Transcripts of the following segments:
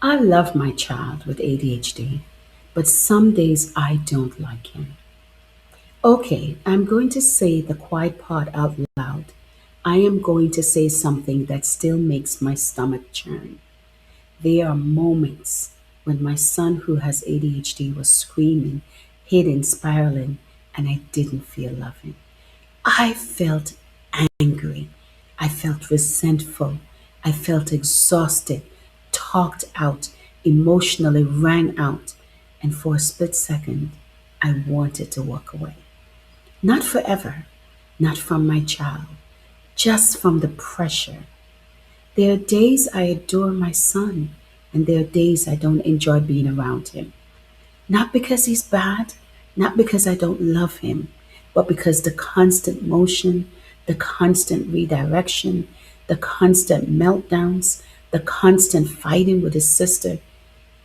I love my child with ADHD, but some days I don't like him. Okay, I'm going to say the quiet part out loud. I am going to say something that still makes my stomach churn. There are moments when my son, who has ADHD, was screaming, hitting, spiraling, and I didn't feel loving. I felt angry. I felt resentful. I felt exhausted, talked out, emotionally rang out, and for a split second, I wanted to walk away. Not forever, not from my child, just from the pressure. There are days I adore my son, and there are days I don't enjoy being around him. Not because he's bad, not because I don't love him, but because the constant motion, the constant redirection, the constant meltdowns, the constant fighting with his sister,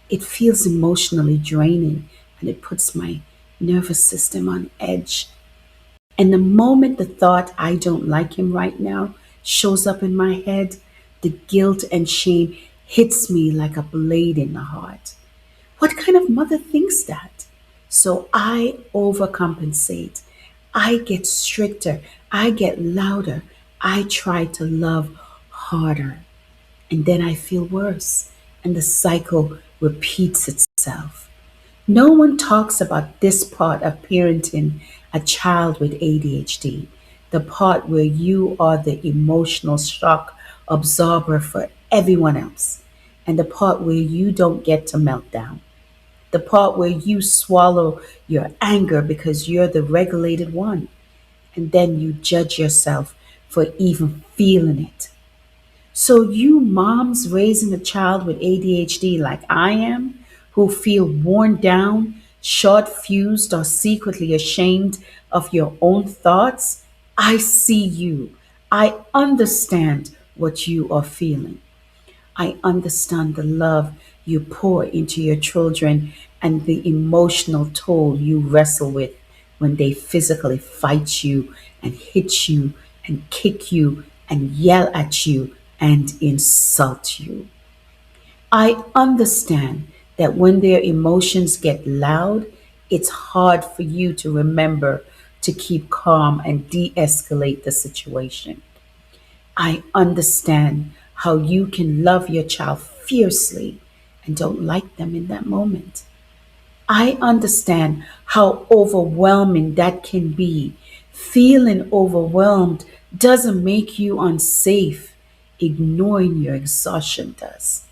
it feels emotionally draining and it puts my nervous system on edge. And the moment the thought, I don't like him right now, shows up in my head, the guilt and shame hits me like a blade in the heart. What kind of mother thinks that? So I overcompensate. I get stricter. I get louder. I try to love harder. And then I feel worse. And the cycle repeats itself. No one talks about this part of parenting a child with ADHD, the part where you are the emotional shock absorber for everyone else, and the part where you don't get to melt down, the part where you swallow your anger because you're the regulated one, and then you judge yourself for even feeling it. So, you moms raising a child with ADHD like I am, who feel worn down, short fused, or secretly ashamed of your own thoughts, I see you. I understand what you are feeling. I understand the love you pour into your children and the emotional toll you wrestle with when they physically fight you and hit you and kick you and yell at you and insult you. I understand that when their emotions get loud, it's hard for you to remember to keep calm and de escalate the situation. I understand how you can love your child fiercely and don't like them in that moment. I understand how overwhelming that can be. Feeling overwhelmed doesn't make you unsafe, ignoring your exhaustion does.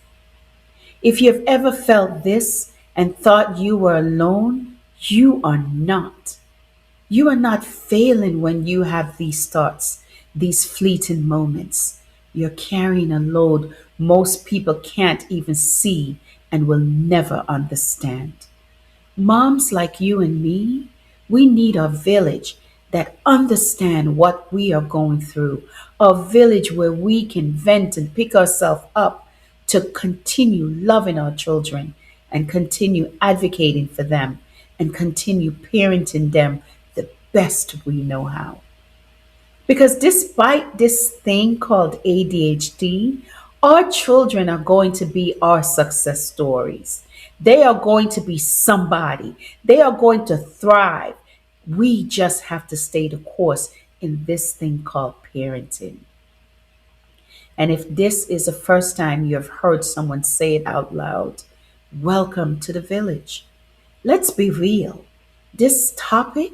If you've ever felt this and thought you were alone, you are not. You are not failing when you have these thoughts, these fleeting moments. You're carrying a load most people can't even see and will never understand. Moms like you and me, we need a village that understand what we are going through, a village where we can vent and pick ourselves up to continue loving our children and continue advocating for them and continue parenting them the best we know how. Because despite this thing called ADHD, our children are going to be our success stories. They are going to be somebody. They are going to thrive. We just have to stay the course in this thing called parenting. And if this is the first time you have heard someone say it out loud, welcome to the village. Let's be real. This topic,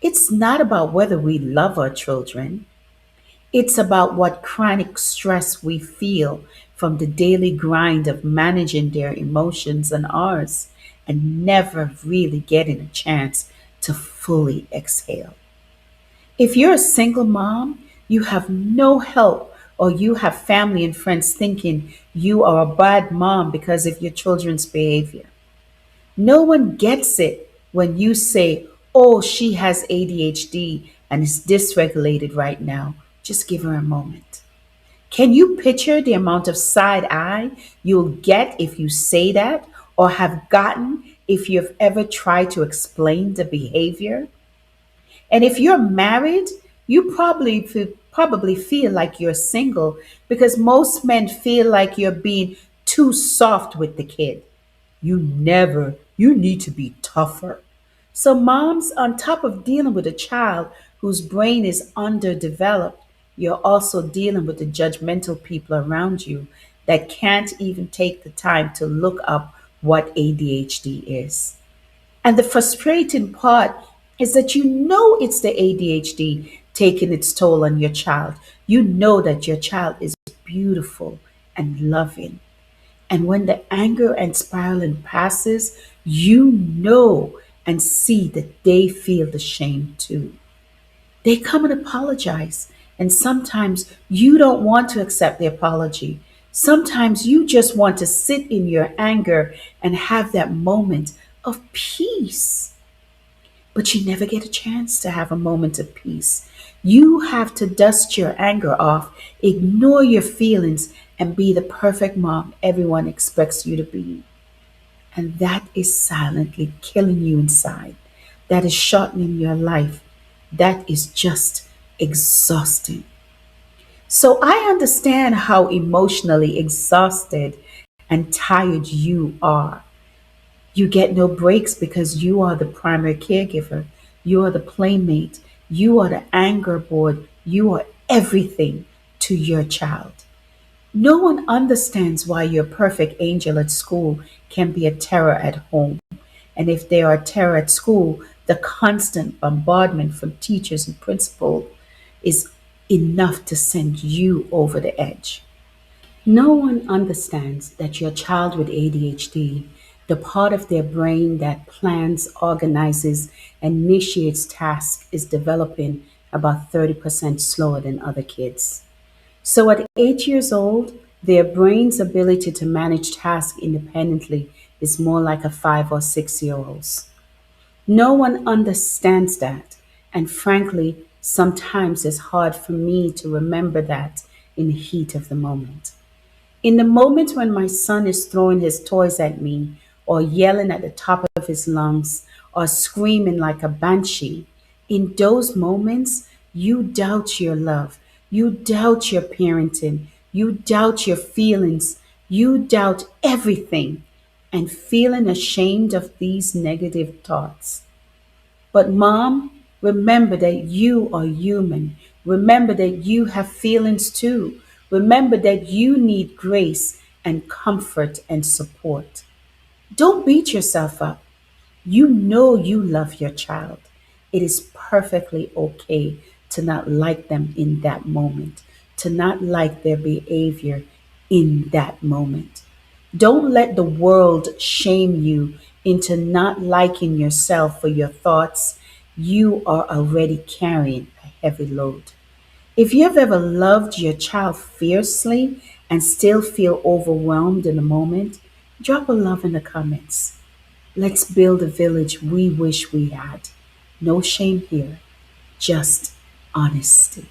it's not about whether we love our children. It's about what chronic stress we feel from the daily grind of managing their emotions and ours and never really getting a chance to fully exhale. If you're a single mom, you have no help, or you have family and friends thinking you are a bad mom because of your children's behavior. No one gets it when you say, oh, she has ADHD and is dysregulated right now. Just give her a moment. Can you picture the amount of side eye you'll get if you say that or have gotten if you've ever tried to explain the behavior? And if you're married, you probably feel like you're single because most men feel like you're being too soft with the kid. You need to be tougher. So, moms, on top of dealing with a child whose brain is underdeveloped, you're also dealing with the judgmental people around you that can't even take the time to look up what ADHD is. And the frustrating part is that you know it's the ADHD taking its toll on your child. You know that your child is beautiful and loving. And when the anger and spiraling passes, you know and see that they feel the shame too. They come and apologize. And sometimes you don't want to accept the apology. Sometimes you just want to sit in your anger and have that moment of peace. But you never get a chance to have a moment of peace. You have to dust your anger off, ignore your feelings, and be the perfect mom everyone expects you to be. And that is silently killing you inside. That is shortening your life. That is just exhausting. So I understand how emotionally exhausted and tired you are. You get no breaks because you are the primary caregiver. You are the playmate. You are the anger board. You are everything to your child. No one understands why your perfect angel at school can be a terror at home. And if they are a terror at school, the constant bombardment from teachers and principal is enough to send you over the edge. No one understands that your child with ADHD, the part of their brain that plans, organizes, and initiates tasks, is developing about 30% slower than other kids. So at 8 years old, their brain's ability to manage tasks independently is more like a 5 or 6 year old's. No one understands that. And frankly, sometimes it's hard for me to remember that in the heat of the moment. In the moment when my son is throwing his toys at me, or yelling at the top of his lungs, or screaming like a banshee, in those moments, you doubt your love, you doubt your parenting, you doubt your feelings, you doubt everything, and feeling ashamed of these negative thoughts. But, mom, remember that you are human. Remember that you have feelings too. Remember that you need grace and comfort and support. Don't beat yourself up. You know you love your child. It is perfectly okay to not like them in that moment, to not like their behavior in that moment. Don't let the world shame you into not liking yourself for your thoughts. You are already carrying a heavy load. If you've ever loved your child fiercely and still feel overwhelmed in the moment, drop a love in the comments. Let's build a village we wish we had. No shame here, just honesty.